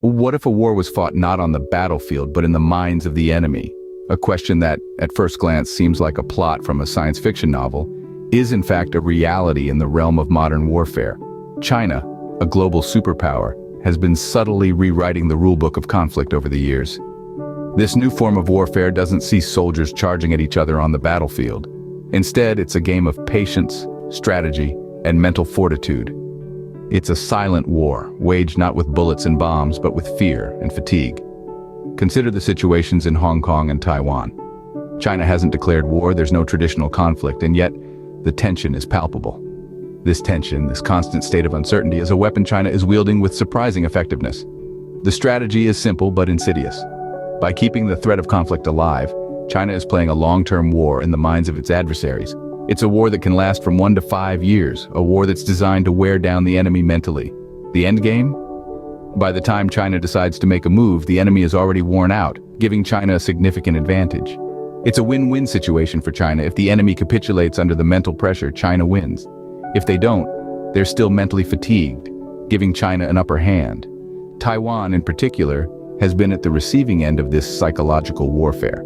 What if a war was fought not on the battlefield but in the minds of the enemy? A question that, at first glance, seems like a plot from a science fiction novel, is in fact a reality in the realm of modern warfare. China, a global superpower, has been subtly rewriting the rulebook of conflict over the years. This new form of warfare doesn't see soldiers charging at each other on the battlefield. Instead, it's a game of patience, strategy, and mental fortitude. It's a silent war, waged not with bullets and bombs, but with fear and fatigue. Consider the situations in Hong Kong and Taiwan. China hasn't declared war, there's no traditional conflict, and yet the tension is palpable. This tension, this constant state of uncertainty, is a weapon China is wielding with surprising effectiveness. The strategy is simple but insidious. By keeping the threat of conflict alive, China is playing a long-term war in the minds of its adversaries. It's a war that can last from 1 to 5 years, a war that's designed to wear down the enemy mentally. The end game? By the time China decides to make a move, the enemy is already worn out, giving China a significant advantage. It's a win-win situation for China. If the enemy capitulates under the mental pressure, China wins. If they don't, they're still mentally fatigued, giving China an upper hand. Taiwan, in particular, has been at the receiving end of this psychological warfare.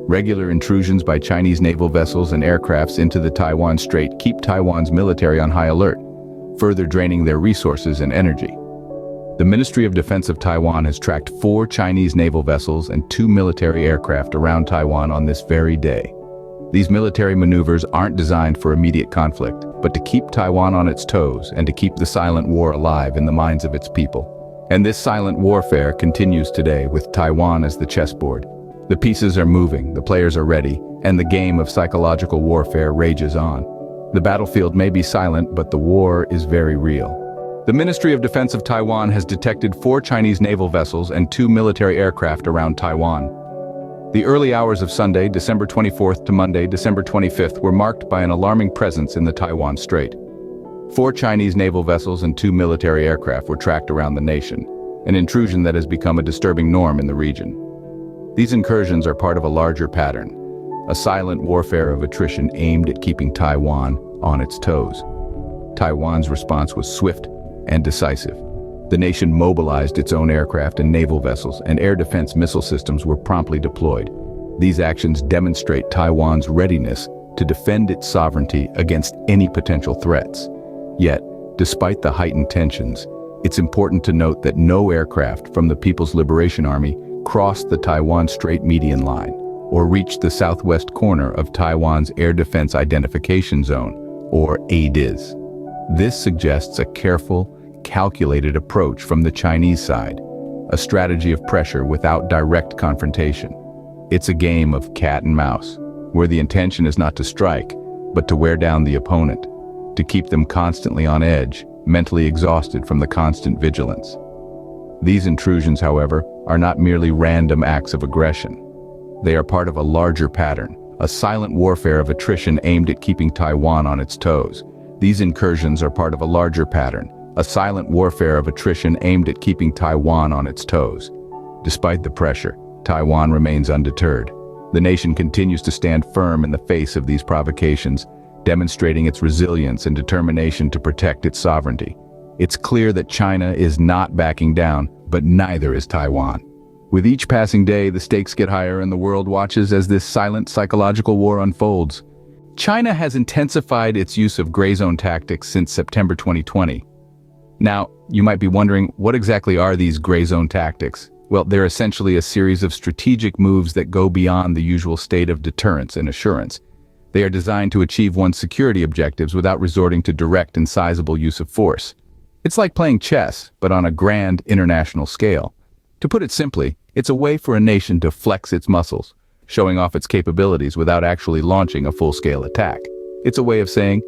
Regular intrusions by Chinese naval vessels and aircrafts into the Taiwan Strait keep Taiwan's military on high alert, further draining their resources and energy. The Ministry of Defense of Taiwan has tracked 4 Chinese naval vessels and 2 military aircraft around Taiwan on this very day. These military maneuvers aren't designed for immediate conflict, but to keep Taiwan on its toes and to keep the silent war alive in the minds of its people. And this silent warfare continues today with Taiwan as the chessboard. The pieces are moving, the players are ready, and the game of psychological warfare rages on. The battlefield may be silent, but the war is very real. The Ministry of Defense of Taiwan has detected 4 Chinese naval vessels and 2 military aircraft around Taiwan. The early hours of Sunday, December 24th to Monday, December 25th were marked by an alarming presence in the Taiwan Strait. 4 Chinese naval vessels and 2 military aircraft were tracked around the nation, an intrusion that has become a disturbing norm in the region. These incursions are part of a larger pattern, a silent warfare of attrition aimed at keeping Taiwan on its toes. Taiwan's response was swift and decisive. The nation mobilized its own aircraft and naval vessels, and air defense missile systems were promptly deployed. These actions demonstrate Taiwan's readiness to defend its sovereignty against any potential threats. Yet, despite the heightened tensions, it's important to note that no aircraft from the People's Liberation Army crossed the Taiwan Strait median line or reached the southwest corner of Taiwan's Air Defense Identification Zone, or ADIZ. This suggests a careful, calculated approach from the Chinese side, a strategy of pressure without direct confrontation. It's a game of cat and mouse, where the intention is not to strike, but to wear down the opponent, to keep them constantly on edge, mentally exhausted from the constant vigilance. These intrusions, however, are not merely random acts of aggression. They are part of a larger pattern, a silent warfare of attrition aimed at keeping Taiwan on its toes. These incursions are part of a larger pattern, a silent warfare of attrition aimed at keeping Taiwan on its toes. Despite the pressure, Taiwan remains undeterred. The nation continues to stand firm in the face of these provocations, demonstrating its resilience and determination to protect its sovereignty. It's clear that China is not backing down, but neither is Taiwan. With each passing day, the stakes get higher and the world watches as this silent psychological war unfolds. China has intensified its use of gray zone tactics since September 2020. Now, you might be wondering, what exactly are these gray zone tactics? Well, they're essentially a series of strategic moves that go beyond the usual state of deterrence and assurance. They are designed to achieve one's security objectives without resorting to direct and sizable use of force. It's like playing chess, but on a grand international scale. To put it simply, it's a way for a nation to flex its muscles, showing off its capabilities without actually launching a full-scale attack. It's a way of saying,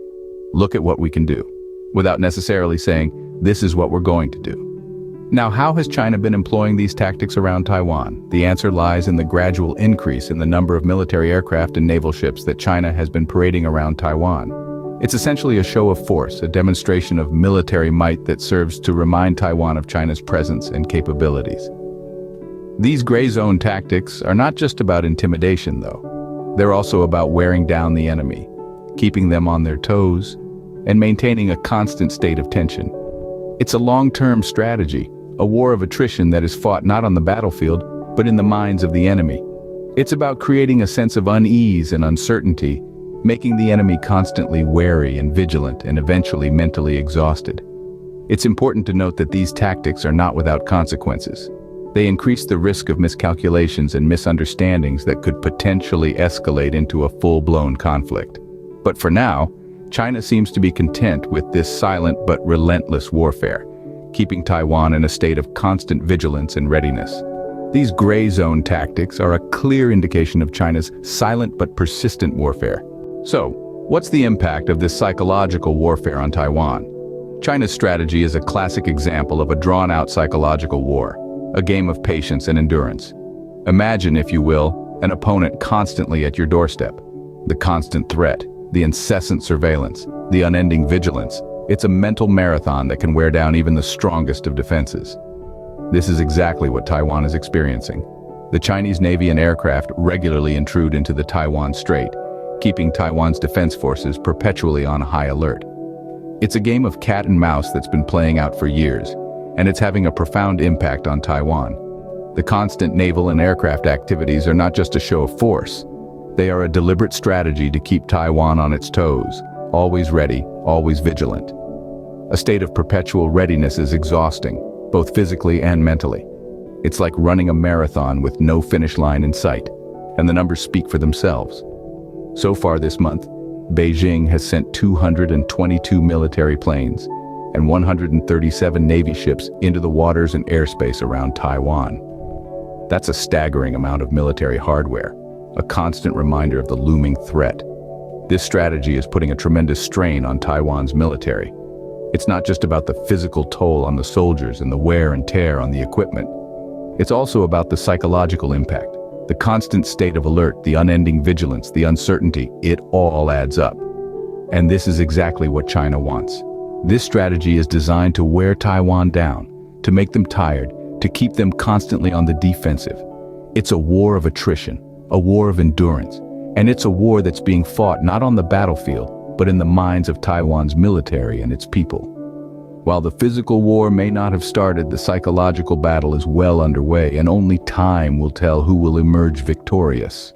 look at what we can do, without necessarily saying, this is what we're going to do. Now, how has China been employing these tactics around Taiwan? The answer lies in the gradual increase in the number of military aircraft and naval ships that China has been parading around Taiwan. It's essentially a show of force, a demonstration of military might that serves to remind Taiwan of China's presence and capabilities. These gray zone tactics are not just about intimidation, though. They're also about wearing down the enemy, keeping them on their toes, and maintaining a constant state of tension. It's a long-term strategy, a war of attrition that is fought not on the battlefield, but in the minds of the enemy. It's about creating a sense of unease and uncertainty, making the enemy constantly wary and vigilant and eventually mentally exhausted. It's important to note that these tactics are not without consequences. They increase the risk of miscalculations and misunderstandings that could potentially escalate into a full-blown conflict. But for now, China seems to be content with this silent but relentless warfare, keeping Taiwan in a state of constant vigilance and readiness. These gray zone tactics are a clear indication of China's silent but persistent warfare. So, what's the impact of this psychological warfare on Taiwan? China's strategy is a classic example of a drawn-out psychological war, a game of patience and endurance. Imagine, if you will, an opponent constantly at your doorstep. The constant threat, the incessant surveillance, the unending vigilance. It's a mental marathon that can wear down even the strongest of defenses. This is exactly what Taiwan is experiencing. The Chinese Navy and aircraft regularly intrude into the Taiwan Strait, keeping Taiwan's defense forces perpetually on high alert. It's a game of cat and mouse that's been playing out for years, and it's having a profound impact on Taiwan. The constant naval and aircraft activities are not just a show of force. They are a deliberate strategy to keep Taiwan on its toes, always ready, always vigilant. A state of perpetual readiness is exhausting, both physically and mentally. It's like running a marathon with no finish line in sight, and the numbers speak for themselves. So far this month, Beijing has sent 222 military planes and 137 Navy ships into the waters and airspace around Taiwan. That's a staggering amount of military hardware, a constant reminder of the looming threat. This strategy is putting a tremendous strain on Taiwan's military. It's not just about the physical toll on the soldiers and the wear and tear on the equipment. It's also about the psychological impact. The constant state of alert, the unending vigilance, the uncertainty, it all adds up. And this is exactly what China wants. This strategy is designed to wear Taiwan down, to make them tired, to keep them constantly on the defensive. It's a war of attrition, a war of endurance, and it's a war that's being fought not on the battlefield, but in the minds of Taiwan's military and its people. While the physical war may not have started, the psychological battle is well underway, and only time will tell who will emerge victorious.